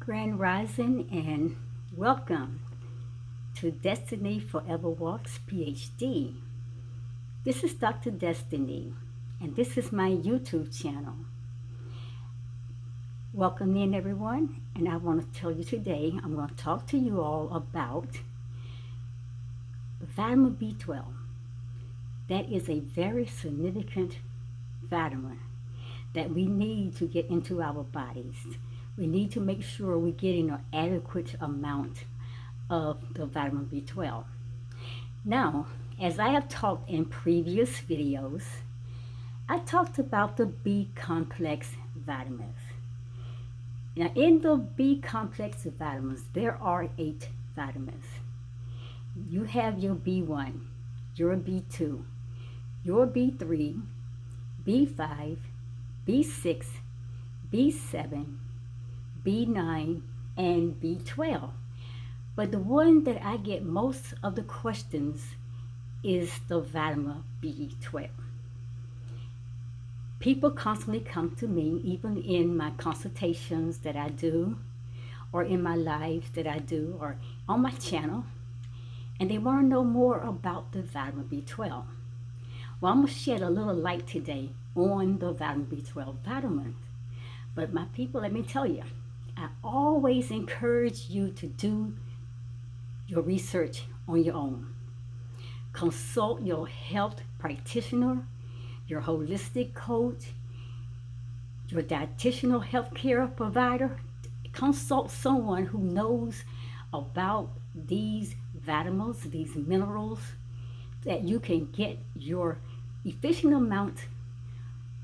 Grand Rising and welcome to Destiny Forever Walks Ph.D. This is Dr. Destiny and this is my YouTube channel. Welcome in everyone, and I want to tell you today I'm going to talk to you all about vitamin B12. That is a very significant vitamin that we need to get into our bodies. We need to make sure we're getting an adequate amount of the vitamin B12. Now, as I have talked in previous videos, I talked about the B complex vitamins. Now, in the B complex vitamins, there are 8 vitamins. You have your B1, your B2, your B3, B5, B6, B7, B9, and B12. But the one that I get most of the questions is the vitamin B12. People constantly come to me, even in my consultations that I do, or in my lives that I do, or on my channel, and they want to know more about the vitamin B12. Well, I'm going to shed a little light today on the vitamin B12 vitamins. But my people, let me tell you, I always encourage you to do your research on your own. Consult your health practitioner, your holistic coach, your dietitian healthcare provider. Consult someone who knows about these vitamins, these minerals, that you can get your efficient amount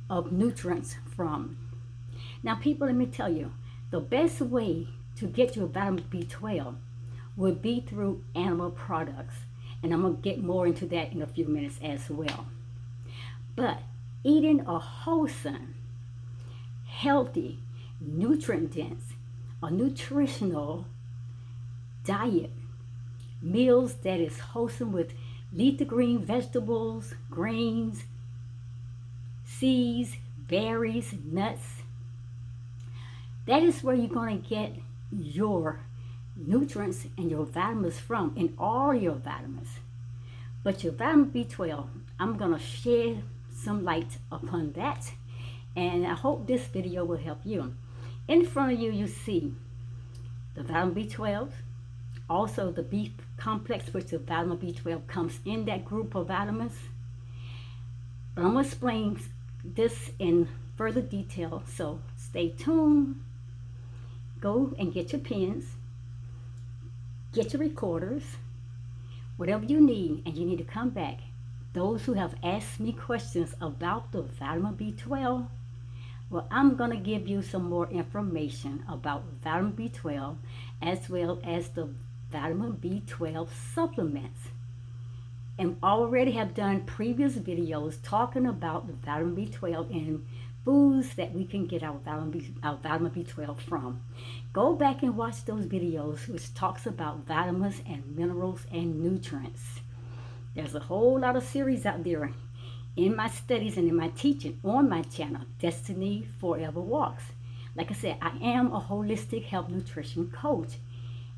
of nutrients from. Now people, let me tell you, the best way to get your vitamin B12 would be through animal products. And I'm going to get more into that in a few minutes as well. But eating a wholesome, healthy, nutrient-dense, a nutritional diet, meals that is wholesome with leafy green vegetables, grains, seeds, berries, nuts. That is where you're going to get your nutrients and your vitamins from, and all your vitamins. But your vitamin B12, I'm going to shed some light upon that, and I hope this video will help you. In front of you, you see the vitamin B12, also the B complex, which the vitamin B12 comes in that group of vitamins. But I'm going to explain this in further detail, so stay tuned. Go and get your pens, get your recorders, whatever you need, and you need to come back. Those who have asked me questions about the vitamin B12, well, I'm going to give you some more information about vitamin B12 as well as the vitamin B12 supplements. And already have done previous videos talking about the vitamin B12 and foods that we can get our vitamin B12 from. Go back and watch those videos which talks about vitamins and minerals and nutrients. There's a whole lot of series out there in my studies and in my teaching on my channel, Destiny Forever Walks. Like I said, I am a holistic health nutrition coach,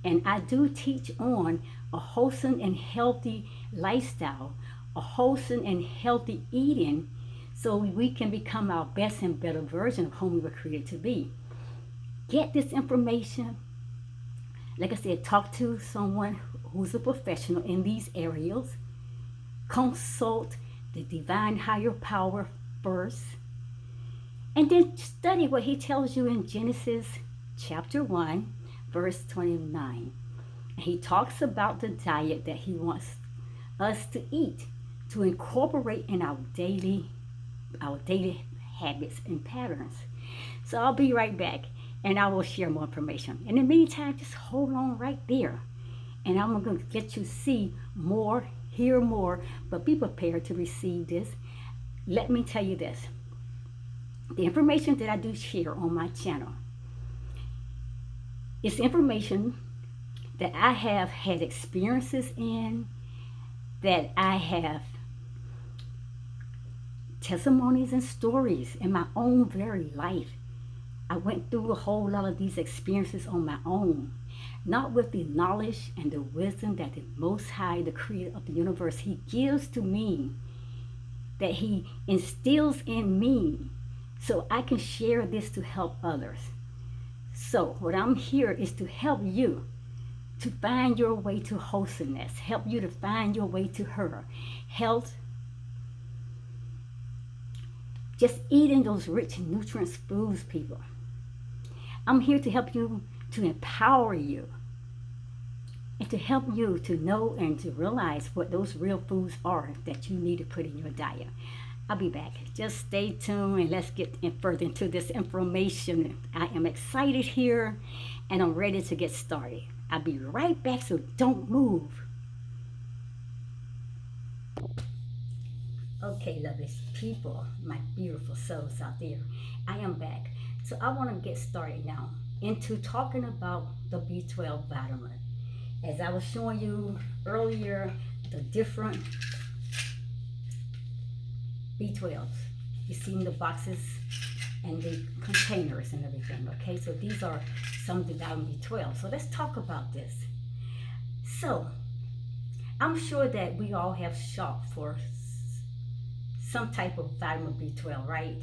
and I do teach on a wholesome and healthy lifestyle, a wholesome and healthy eating, so we can become our best and better version of whom we were created to be. Get this information. Like I said, talk to someone who's a professional in these areas. Consult the divine higher power first, and then study what he tells you in Genesis chapter 1 verse 29. And he talks about the diet that he wants us to eat, to incorporate in our daily habits and patterns. So I'll be right back, and I will share more information. In the meantime, just hold on right there, and I'm going to get you see more, hear more, but be prepared to receive this. Let me tell you this. The information that I do share on my channel is information that I have had experiences in, that I have testimonies and stories in my own very life. I went through a whole lot of these experiences on my own, not with the knowledge and the wisdom that the Most High, the Creator of the universe, He gives to me, that He instills in me, so I can share this to help others. So what I'm here is to help you to find your way to wholesomeness, help you to find your way to her health, just eating those rich nutrient foods, people. I'm here to help you, to empower you, and to help you to know and to realize what those real foods are that you need to put in your diet. I'll be back. Just stay tuned and let's get further into this information. I am excited here and I'm ready to get started. I'll be right back, so don't move. Okay, lovely people, my beautiful souls out there, I am back. So I want to get started now into talking about the B12 vitamin. As I was showing you earlier, the different B12s. You see in the boxes and the containers and everything, okay? So these are some of the vitamin B12. So let's talk about this. So I'm sure that we all have shopped for some type of vitamin B12, right?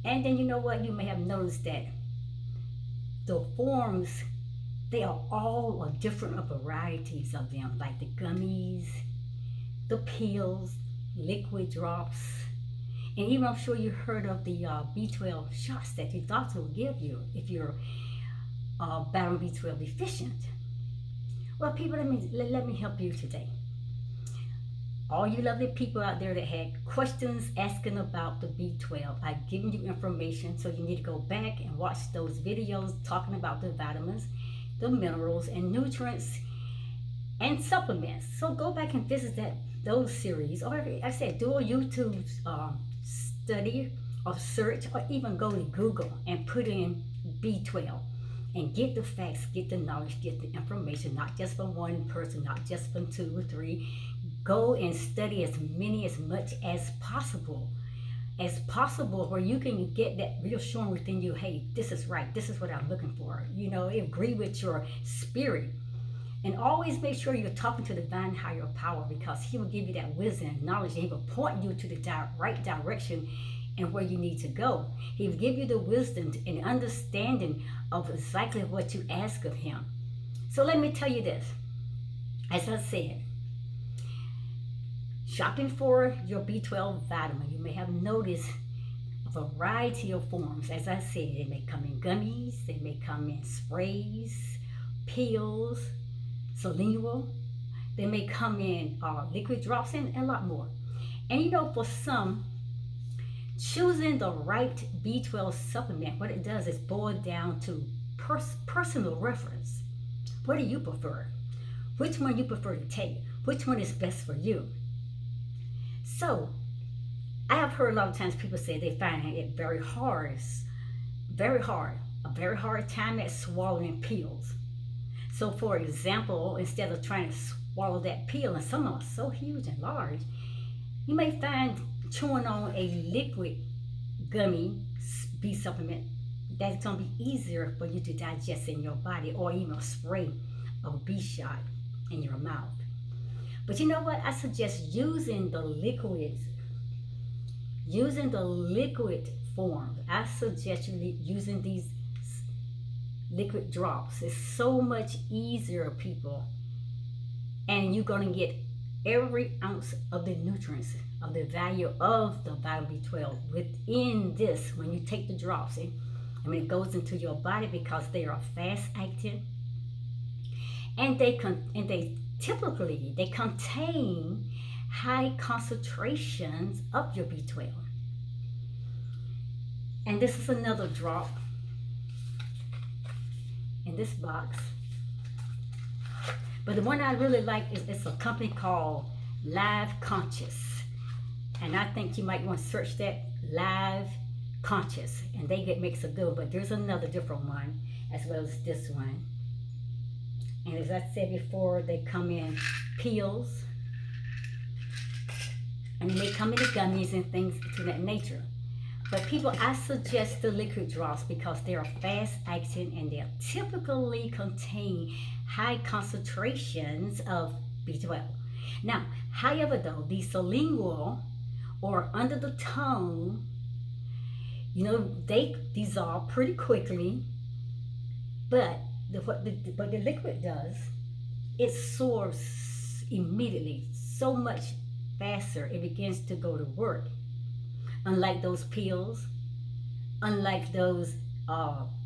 And then you know what? You may have noticed that the forms, they are all different varieties of them, like the gummies, the pills, liquid drops, and even I'm sure you heard of the B12 shots that your doctor will give you if you're vitamin B12 deficient. Well, people, let me help you today. All you lovely people out there that had questions asking about the B12, I've given you information, so you need to go back and watch those videos talking about the vitamins, the minerals, and nutrients, and supplements. So go back and visit those series, or I said, do a YouTube study or search, or even go to Google and put in B12 and get the facts, get the knowledge, get the information, not just from one person, not just from 2 or 3. Go and study as much as possible, where you can get that reassurance within you. Hey, this is right. This is what I'm looking for. You know, agree with your spirit. And always make sure you're talking to the divine higher power, because He will give you that wisdom and knowledge, and He will point you to the right direction and where you need to go. He will give you the wisdom and understanding of exactly what you ask of Him. So let me tell you this. As I said, shopping for your B12 vitamin, you may have noticed a variety of forms. As I said, they may come in gummies, they may come in sprays, pills, sublingual, they may come in liquid drops, and a lot more. And you know, for some, choosing the right B12 supplement, what it does is boil down to personal reference. What do you prefer? Which one you prefer to take? Which one is best for you? So I have heard a lot of times people say they find it very hard, a very hard time at swallowing pills. So for example, instead of trying to swallow that pill, and some are so huge and large, you may find chewing on a liquid gummy B supplement that's going to be easier for you to digest in your body, or even a spray of B shot in your mouth. But you know what? I suggest using the liquid form. I suggest you using these liquid drops. It's so much easier, people, and you're going to get every ounce of the nutrients, of the value of the vitamin B12 within this when you take the drops. And when it goes into your body, because they are fast acting, and they typically contain high concentrations of your B12. And this is another drop in this box. But the one I really like is it's a company called Live Conscious. And I think you might want to search that, Live Conscious. And they makes a good one, but there's another different one as well as this one. And as I said before, they come in pills, and they may come in the gummies and things to that nature. But people, I suggest the liquid drops because they are fast acting and they typically contain high concentrations of B12. Now, however, though, the sublingual or under the tongue, they dissolve pretty quickly, but what the liquid does, it soars immediately, so much faster, it begins to go to work. Unlike those pills, unlike those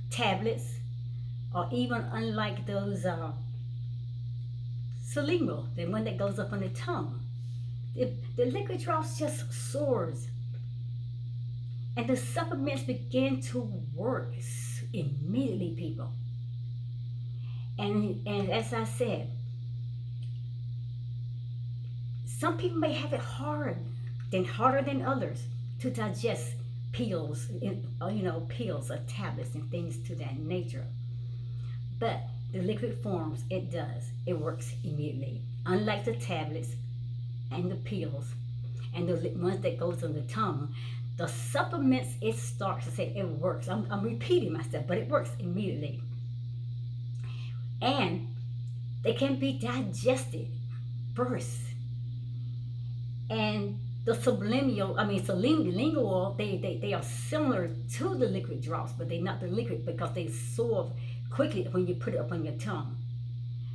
tablets, or even unlike those sublingual, the one that goes up on the tongue. The liquid drops just soars. And the supplements begin to work immediately, people. And as I said, some people may have it harder than others to digest pills, pills or tablets and things to that nature. But the liquid forms, it does. It works immediately. Unlike the tablets and the pills and the ones that goes on the tongue, the supplements, it starts to say it works. I'm repeating myself, but it works immediately. And they can be digested first. And the sublingual, they are similar to the liquid drops, but they're not the liquid because they absorb quickly when you put it up on your tongue.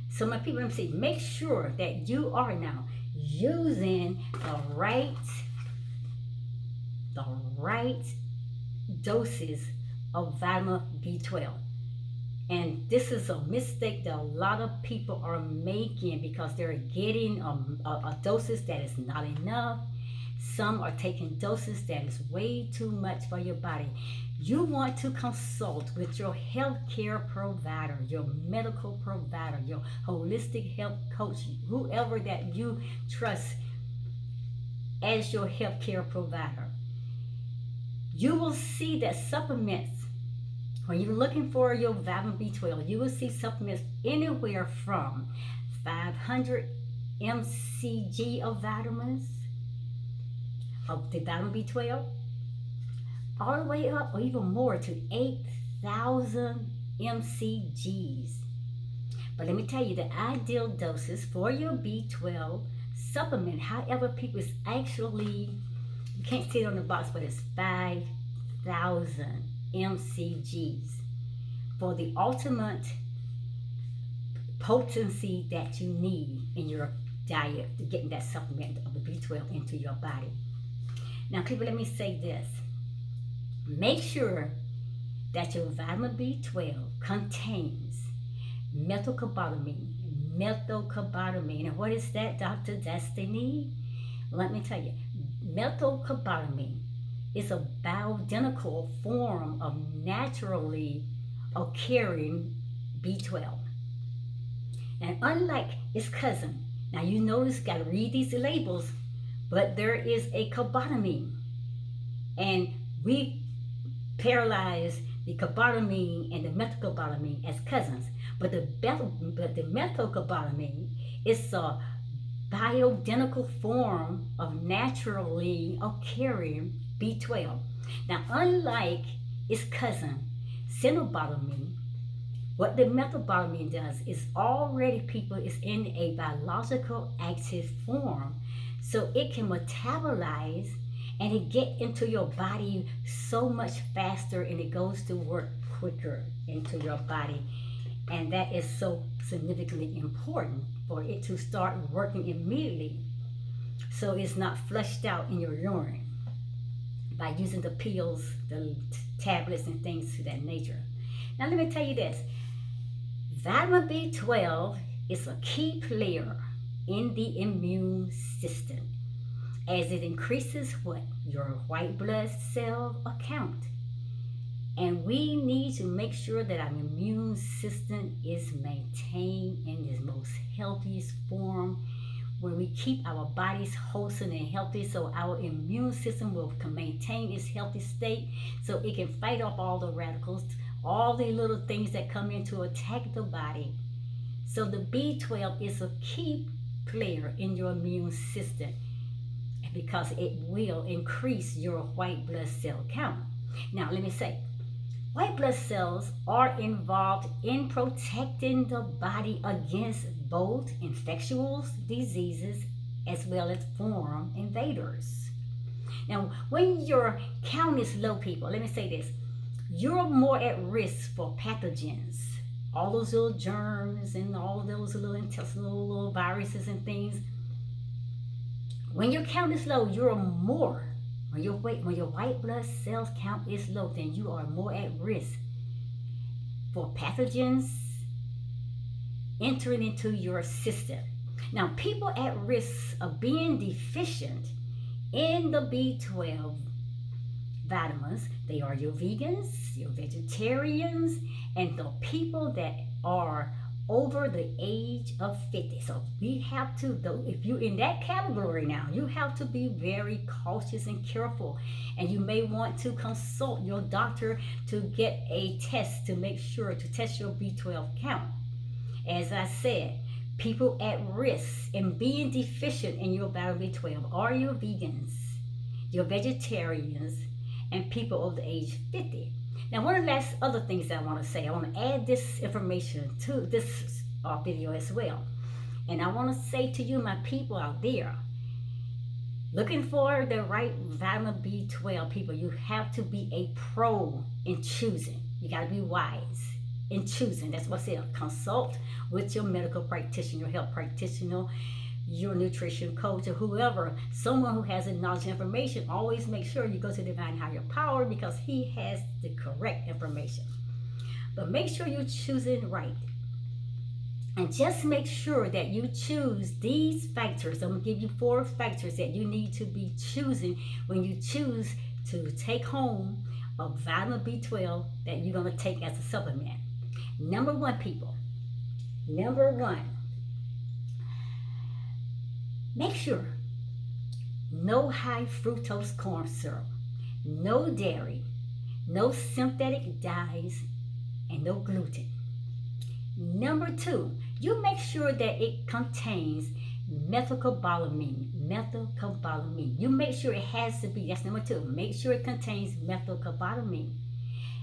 So my people, I'm saying, make sure that you are now using the right doses of vitamin B12. And this is a mistake that a lot of people are making because they're getting a doses that is not enough. Some are taking doses that is way too much for your body. You want to consult with your healthcare provider, your medical provider, your holistic health coach, whoever that you trust as your healthcare provider. You will see that supplements, when you're looking for your vitamin B12, you will see supplements anywhere from 500 mcg of vitamins, of the vitamin B12, all the way up or even more to 8,000 mcgs. But let me tell you, the ideal doses for your B12 supplement, however, people, is actually, you can't see it on the box, but it's 5,000 mcgs for the ultimate potency that you need in your diet to get that supplement of the B12 into your body. Now, people, let me say this. Make sure that your vitamin B12 contains methylcobalamin. And what is that, Dr. Destiny? Let me tell you, methylcobalamin is a bioidentical form of naturally occurring B12. And unlike its cousin, now you notice, got to read these labels, but there is a cobalamin. And we paralyze the cobalamin and the methylcobalamin as cousins. But the methylcobalamin is a bioidentical form of naturally occurring B12. Now, unlike its cousin, cinnabolamine, what the methylcobalamin does is already, people, is in a biological active form, so it can metabolize and it get into your body so much faster, and it goes to work quicker into your body. And that is so significantly important for it to start working immediately, so it's not flushed out in your urine by using the pills, the tablets, and things to that nature. Now, let me tell you this. Vitamin B12 is a key player in the immune system, as it increases what? Your white blood cell count. And we need to make sure that our immune system is maintained in its most healthiest form, where we keep our bodies wholesome and healthy, so our immune system will maintain its healthy state, so it can fight off all the radicals, all the little things that come in to attack the body. So the B12 is a key player in your immune system. because it will increase your white blood cell count. Now, let me say, white blood cells are involved in protecting the body against both infectious diseases as well as foreign invaders. Now, when your count is low, people, let me say this, you're more at risk for pathogens. All those little germs and all those little intestinal little viruses and things. When your count is low, you're more. When your white blood cells count is low, then you are more at risk for pathogens entering into your system. Now, people at risk of being deficient in the B12 vitamins, they are your vegans, your vegetarians, and the people that are over the age of 50. So we have to, though, if you're in that category now, you have to be very cautious and careful. And you may want to consult your doctor to get a test to make sure to test your B12 count. As I said, people at risk in being deficient in your vitamin B12 are your vegans, your vegetarians, and people over the age 50. Now, one of the last other things I want to say, I want to add this information to this video as well. And I want to say to you, my people out there, looking for the right vitamin B12, people, you have to be a pro in choosing. You got to be wise in choosing. That's what I said. Consult with your medical practitioner, your health practitioner, your nutrition coach, or whoever, someone who has the knowledge and information. Always make sure you go to divine higher power because he has the correct information. But make sure you choose it right. And just make sure that you choose these factors. I'm going to give you 4 factors that you need to be choosing when you choose to take home a vitamin B12 that you're going to take as a supplement. Number 1, people. Number 1. Make sure no high fructose corn syrup, no dairy, no synthetic dyes, and no gluten. Number 2, you make sure that it contains methylcobalamin. Methylcobalamin. You make sure it has to be, that's number 2. Make sure it contains methylcobalamin.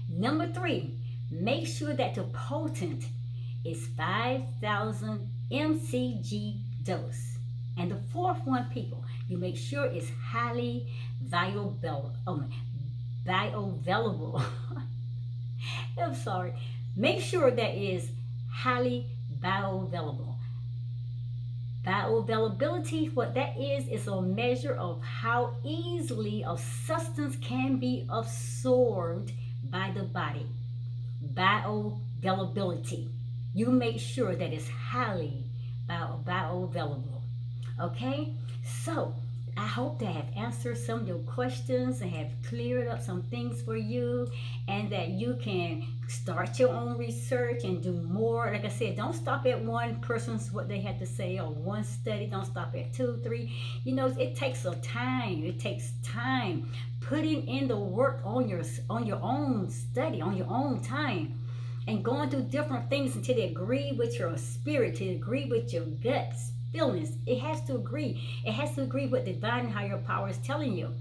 Number 3, make sure that the potent is 5,000 mcg dose. And the 4th one, people, you make sure it's highly bioavailable. I'm sorry. Make sure that is highly bioavailable. Bioavailability, what that is a measure of how easily a substance can be absorbed by the body. Bioavailability. You make sure that it's highly bioavailable. Okay, so I hope to have answered some of your questions and have cleared up some things for you, and that you can start your own research and do more. Like I said, don't stop at one person's what they had to say or one study. Don't stop at 2, 3. You know, it takes a time. It takes time putting in the work on your own study, on your own time, and going through different things until they agree with your spirit, to agree with your guts. Feelings. It has to agree. It has to agree with divine higher power is telling you.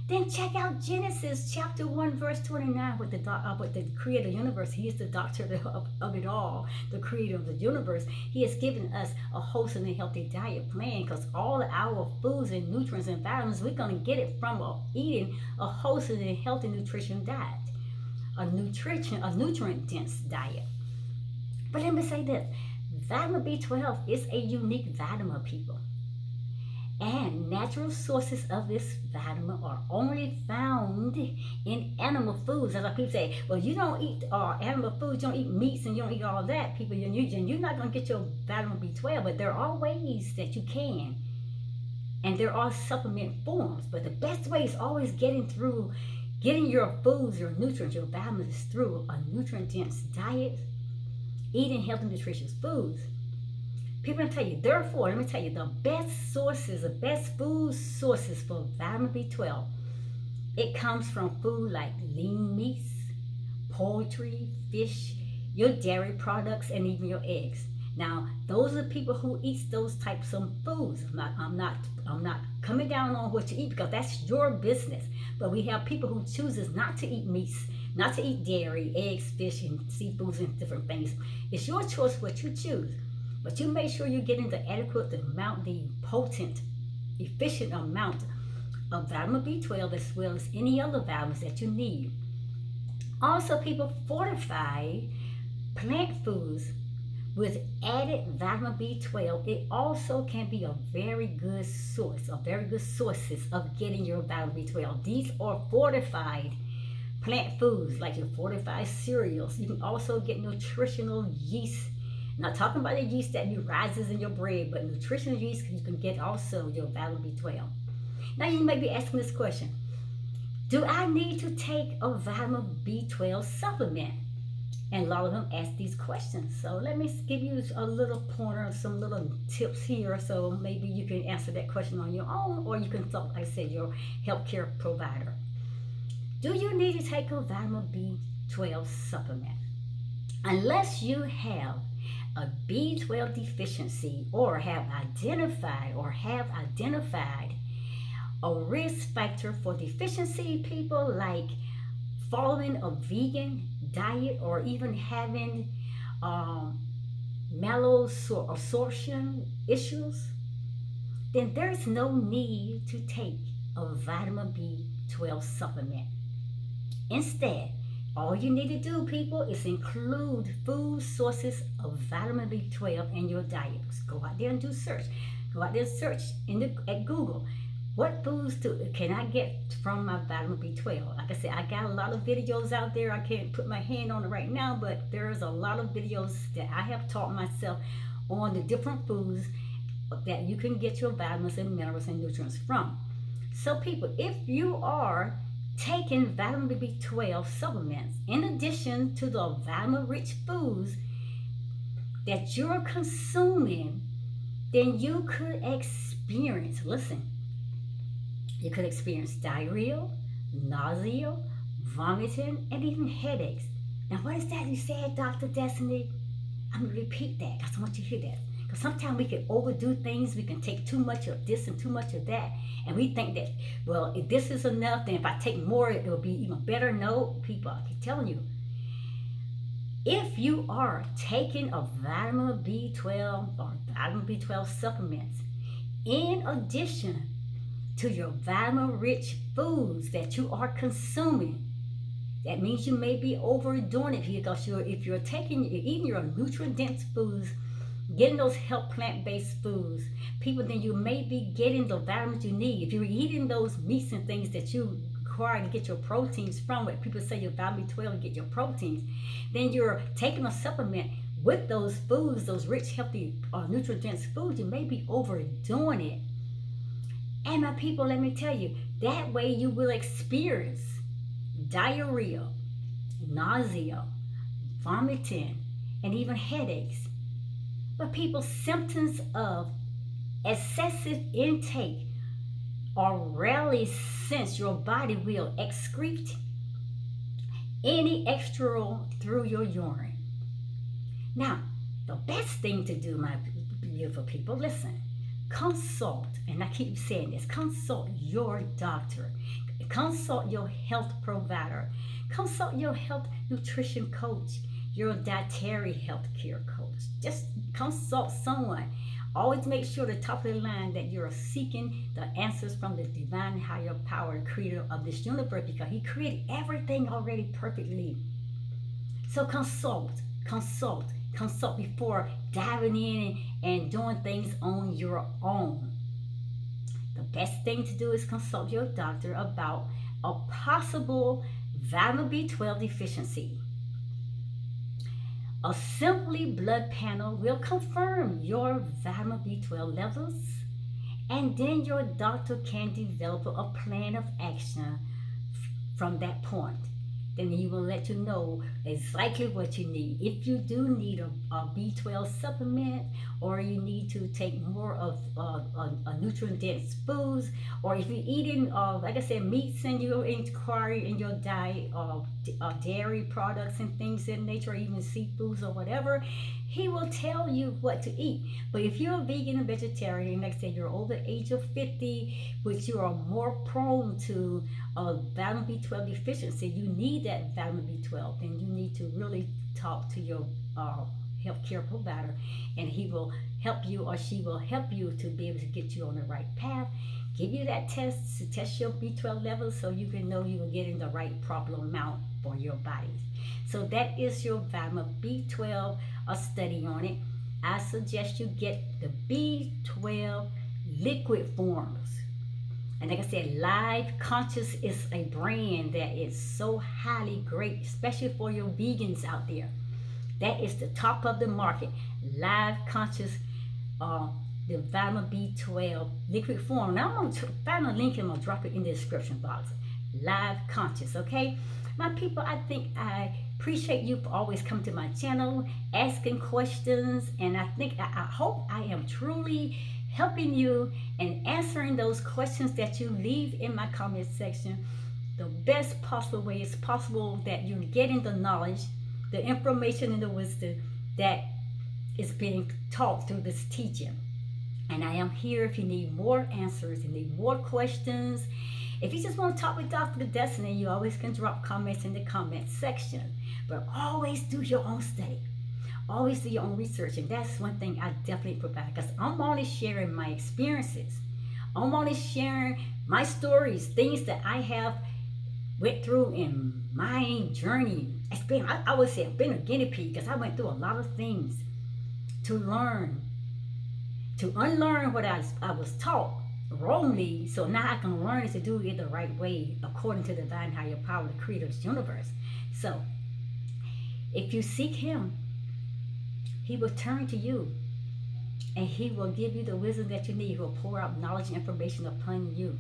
Then check out Genesis chapter 1 verse 29 with the creator of the universe. He is the doctor of it all, the creator of the universe. He has given us a wholesome and healthy diet plan, because all our foods and nutrients and vitamins, we're going to get it from eating a wholesome and healthy nutrition diet, a nutrient dense diet. But let me say this. Vitamin B12 is a unique vitamin, people. And natural sources of this vitamin are only found in animal foods. As people say, well, you don't eat animal foods, you don't eat meats, and you don't eat all that, people. You're not going to get your vitamin B12, but there are ways that you can. And there are supplement forms. But the best way is always getting your foods, your nutrients, your vitamins through a nutrient-dense diet, eating healthy, nutritious foods. People tell you, therefore, let me tell you, the best food sources for vitamin B12, it comes from food like lean meats, poultry, fish, your dairy products, and even your eggs. Now, those are people who eat those types of foods. I'm not coming down on what you eat because that's your business. But we have people who chooses not to eat meats, not to eat dairy, eggs, fish, and seafoods and different things. It's your choice what you choose. But you make sure you're getting the adequate amount, the potent, efficient amount of vitamin B12 as well as any other vitamins that you need. Also, people fortify plant foods with added vitamin B12. It also can be a very good source, a very good sources of getting your vitamin B12. These are fortified plant foods like your fortified cereals. You can also get nutritional yeast. I'm not talking about the yeast that rises in your bread, but nutritional yeast you can get also your vitamin B12. Now you may be asking this question: do I need to take a vitamin B12 supplement? And a lot of them ask these questions. So let me give you a little pointer, some little tips here, so maybe you can answer that question on your own, or you can consult, like I said, your healthcare provider. Do you need to take a vitamin B12 supplement? Unless you have a B12 deficiency or have identified a risk factor for deficiency, people, like following a vegan diet or even having malabsorption issues, then there's no need to take a vitamin B12 supplement. Instead, all you need to do, people, is include food sources of vitamin B12 in your diet. Go out there and do search. Go out there and search at Google. What foods can I get from my vitamin B12? Like I said, I got a lot of videos out there. I can't put my hand on it right now, but there's a lot of videos that I have taught myself on the different foods that you can get your vitamins and minerals and nutrients from. So people, if you are taking vitamin B12 supplements in addition to the vitamin-rich foods that you're consuming, then you could experience, you could experience diarrhea, nausea, vomiting, and even headaches. Now, what is that you said, Dr. Destiny? I'm going to repeat that because I want you to hear that. Because sometimes we can overdo things. We can take too much of this and too much of that. And we think that, well, if this is enough, then if I take more, it will be even better. No, people, I keep telling you. If you are taking a vitamin B12 or vitamin B12 supplements, in addition to your vitamin-rich foods that you are consuming, that means you may be overdoing it because if you're eating your nutrient-dense foods, getting those health plant-based foods, people, then you may be getting the vitamins you need. If you're eating those meats and things that you require to get your proteins from, what people say your vitamin B12 to get your proteins, then you're taking a supplement with those foods, those rich, healthy, nutrient-dense foods. You may be overdoing it. And my people, let me tell you, that way you will experience diarrhea, nausea, vomiting, and even headaches. But people, symptoms of excessive intake are rarely, since your body will excrete any extra through your urine. Now, the best thing to do, my beautiful people, consult, and I keep saying this, consult your doctor, consult your health provider, consult your health nutrition coach, your dietary health care coach. Just consult someone. Always make sure the top of the line that you're seeking the answers from the divine higher power, creator of this universe, because he created everything already perfectly. So consult before diving in and doing things on your own. The best thing to do is consult your doctor about a possible vitamin B12 deficiency. A simply blood panel will confirm your vitamin B12 levels, and then your doctor can develop a plan of action from that point. then he will let you know exactly what you need. If you do need a B12 supplement, or you need to take more of a nutrient-dense foods, or if you're eating, like I said, meats and you're inquiring in your diet, dairy products and things in nature, or even seafoods or whatever, he will tell you what to eat. But if you're a vegan and vegetarian, like I said, you're over the age of 50, which you are more prone to vitamin B12 deficiency, you need that vitamin B12, then you need to really talk to your healthcare provider, and he will help you, or she will help you to be able to get you on the right path, give you that test to test your B12 levels so you can know you are getting the right proper amount for your body. So that is your vitamin B12, a study on it. I suggest you get the B12 liquid forms. And like I said, Live Conscious is a brand that is so highly great, especially for your vegans out there. That is the top of the market. Live Conscious, the vitamin B12 liquid form. Now I'm going to find a link and I'm going to drop it in the description box. Live Conscious, okay? My people, I think I appreciate you for always coming to my channel, asking questions, and I hope I am truly helping you and answering those questions that you leave in my comment section the best possible way it's possible, that you're getting the knowledge, the information, and the wisdom that is being taught through this teaching. And I am here if you need more answers, you need more questions. If you just want to talk with Dr. Destiny, you always can drop comments in the comment section. But always do your own study. Always do your own research. And that's one thing I definitely provide, because I'm only sharing my experiences. I'm only sharing my stories, things that I have went through in my journey. It's been, I would say, I've been a guinea pig, because I went through a lot of things to learn, to unlearn what I was taught wrongly, so now I can learn to do it the right way according to the divine higher power, the creator of this universe. So if you seek him, he will turn to you, and he will give you the wisdom that you need. He will pour out knowledge and information upon you.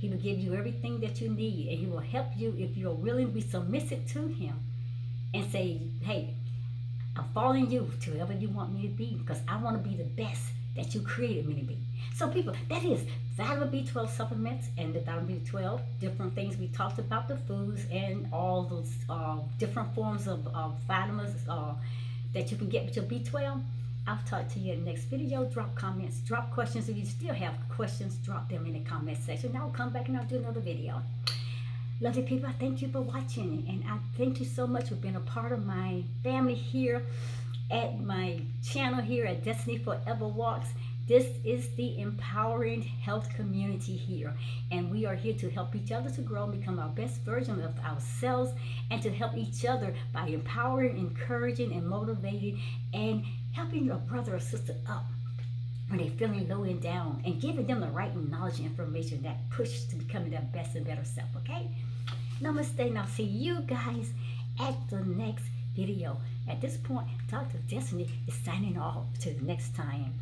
He will give you everything that you need, and he will help you if you're willing to be submissive to him and say, hey, I'm following you to whoever you want me to be, because I want to be the best that you created me to be. So people, that is vitamin B12 supplements and the vitamin B12, different things we talked about, the foods and all those different forms of vitamins that you can get with your B12. I'll talk to you in the next video. Drop comments, drop questions. If you still have questions, drop them in the comment section. I'll come back and I'll do another video. Lovely people, I thank you for watching, and I thank you so much for being a part of my family here at my channel here at DestinyForever Walks. This is the empowering health community here, and we are here to help each other to grow and become our best version of ourselves, and to help each other by empowering, encouraging, and motivating, and helping your brother or sister up when they're feeling low and down, and giving them the right knowledge and information that push to becoming their best and better self, okay? Namaste, and I'll see you guys at the next video. At this point, Dr. Destiny is signing off to the next time.